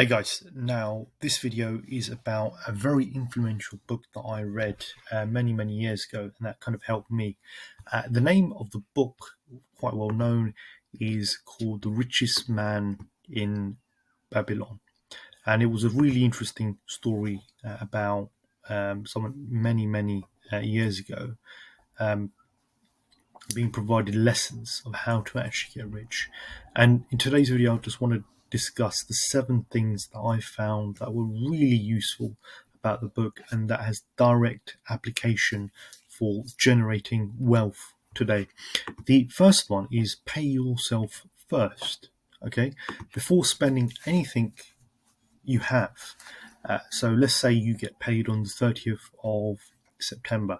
Hey guys, now this video is about a very influential book that I read many years ago, and that kind of helped me. The name of the book, quite well known, is called The Richest Man in Babylon, and it was a really interesting story about someone many years ago um, being provided lessons of how to actually get rich. And in today's video, I just want to discuss the 7 things that I found that were really useful about the book and that has direct application for generating wealth today. The first one is pay yourself first, okay? Before spending anything you have. So let's say you get paid on the 30th of September.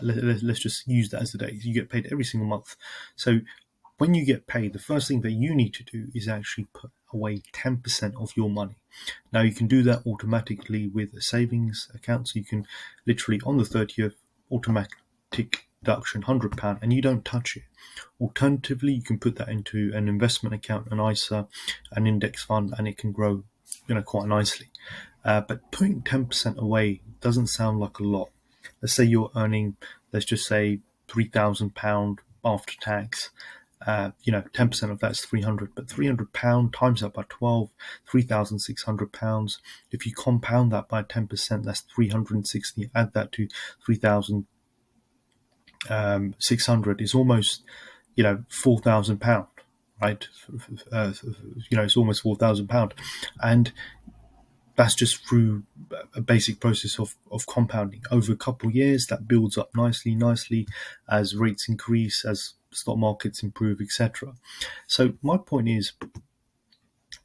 Let's just use that as the date. You get paid every single month. So when you get paid, the first thing that you need to do is actually put away 10% of your money. Now you can do that automatically with a savings account. So you can literally on the 30th automatic deduction £100 and you don't touch it. Alternatively, you can put that into an investment account, an ISA, an index fund, and it can grow quite nicely. But putting 10% away doesn't sound like a lot. Let's say you're earning, let's just say £3,000 after tax. 10% of that's 300, but £300 times that by 12, £3,600. If you compound that by 10%, that's 360. Add that to 3,600 is almost, £4,000, right? It's almost £4,000, and that's just through a basic process of compounding over a couple of years. That builds up nicely as rates increase, as stock markets improve, etc. So my point is,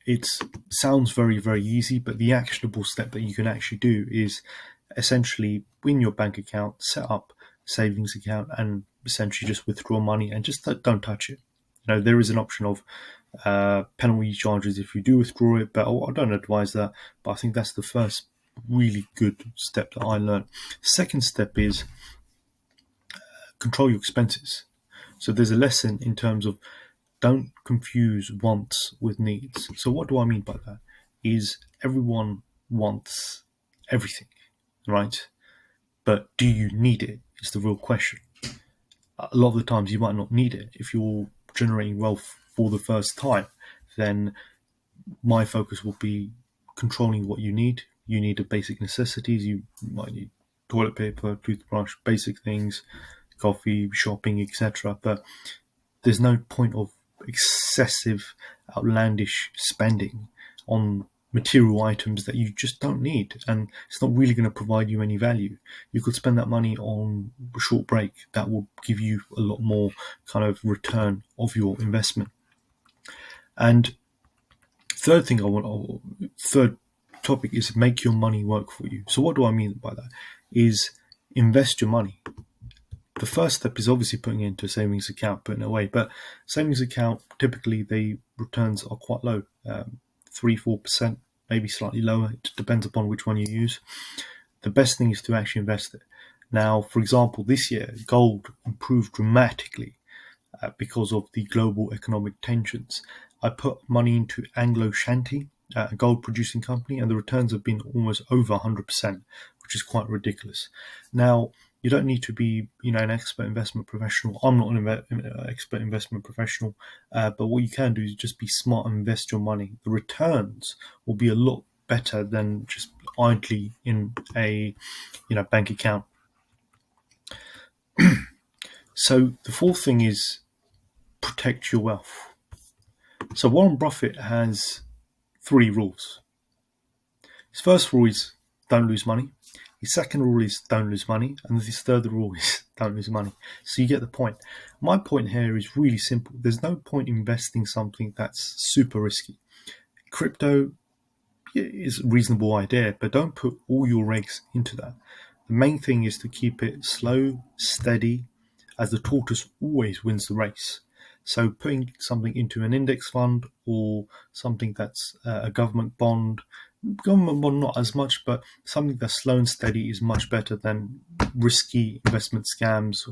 it sounds very easy, but the actionable step that you can actually do is essentially in your bank account set up savings account and essentially just withdraw money and just don't touch it. There is an option of penalty charges if you do withdraw it, but I don't advise that. But I think that's the first really good step that I learned. Second step is control your expenses. So there's a lesson in terms of don't confuse wants with needs. So what do I mean by that? Is everyone wants everything, right? But do you need it? Is the real question. A lot of the times you might not need it. If you're generating wealth for the first time, then my focus will be controlling what you need. You need the basic necessities. You might need toilet paper, toothbrush, basic things, coffee, shopping, etc. But there's no point of excessive, outlandish spending on material items that you just don't need, and it's not really going to provide you any value. You could spend that money on a short break that will give you a lot more kind of return of your investment. And third topic is make your money work for you. So what do I mean by that? Is invest your money. The first step is obviously putting it into a savings account, putting it away. But savings account, typically the returns are quite low, 3-4%, maybe slightly lower. It depends upon which one you use. The best thing is to actually invest it. Now, for example, this year, gold improved dramatically because of the global economic tensions. I put money into Anglo Shanti, a gold producing company, and the returns have been almost over 100%, which is quite ridiculous. Now, you don't need to be, an expert investment professional. I'm not an expert investment professional, but what you can do is just be smart and invest your money. The returns will be a lot better than just idly in a, bank account. So the fourth thing is protect your wealth. So Warren Buffett has 3 rules. His first rule is don't lose money. His second rule is don't lose money. And his third rule is don't lose money. So you get the point. My point here is really simple. There's no point investing something that's super risky. Crypto is a reasonable idea, but don't put all your eggs into that. The main thing is to keep it slow, steady, as the tortoise always wins the race. So putting something into an index fund or something that's a government bond Government bond not as much, but something that's slow and steady is much better than risky investment scams.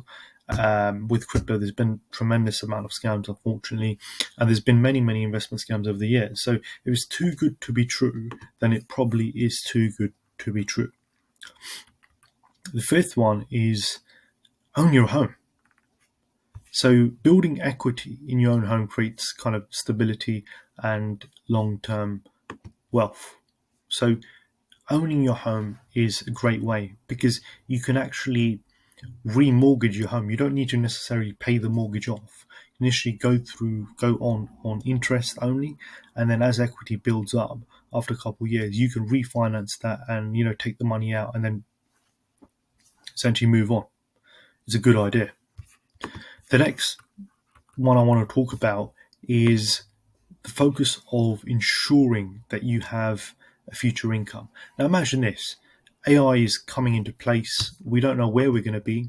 With crypto, there's been tremendous amount of scams, unfortunately, and there's been many investment scams over the years. So if it's too good to be true, then it probably is too good to be true. The fifth one is own your home. So building equity in your own home creates kind of stability and long-term wealth. So owning your home is a great way because you can actually remortgage your home. You don't need to necessarily pay the mortgage off. Initially go on interest only, and then as equity builds up after a couple of years, you can refinance that and take the money out and then essentially move on. It's a good idea. The next one I want to talk about is the focus of ensuring that you have a future income. Now imagine this: AI is coming into place. We don't know where we're going to be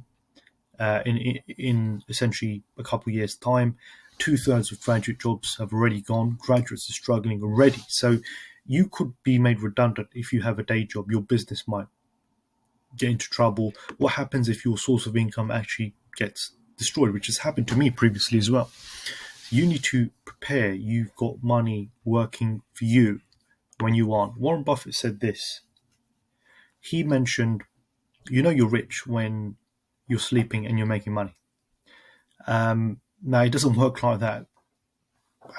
in essentially a couple of years' time. 2/3 of graduate jobs have already gone. Graduates are struggling already. So you could be made redundant if you have a day job. Your business might get into trouble. What happens if your source of income actually gets destroyed, which has happened to me previously as well? You need to prepare. You've got money working for you when you aren't. Warren Buffett said this. He mentioned, you're rich when you're sleeping and you're making money. Now, it doesn't work like that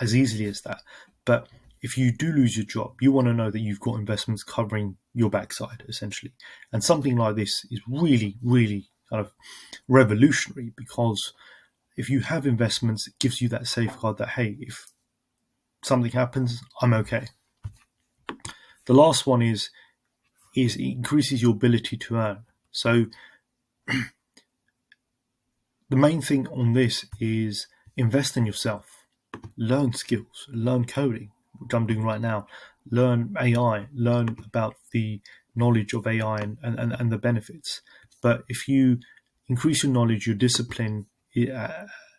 as easily as that. But if you do lose your job, you want to know that you've got investments covering your backside, essentially. And something like this is really kind of revolutionary, because if you have investments, it gives you that safeguard that, hey, if something happens, I'm okay. The last one is it increases your ability to earn. So the main thing on this is invest in yourself, learn skills, learn coding, which I'm doing right now, learn AI, learn about the knowledge of AI and the benefits. But if you increase your knowledge, your discipline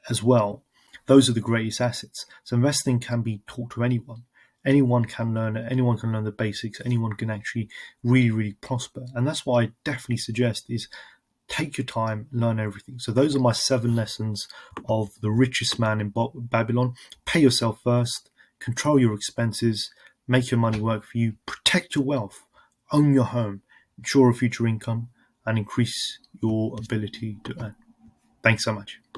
as well, those are the greatest assets. So investing can be taught to anyone. Anyone can learn it. Anyone can learn the basics. Anyone can actually really prosper. And that's what I definitely suggest is take your time, learn everything. So those are my 7 lessons of The Richest Man in Babylon. Pay yourself first, control your expenses, make your money work for you, protect your wealth, own your home, ensure a future income, and increase your ability to earn. Thanks so much.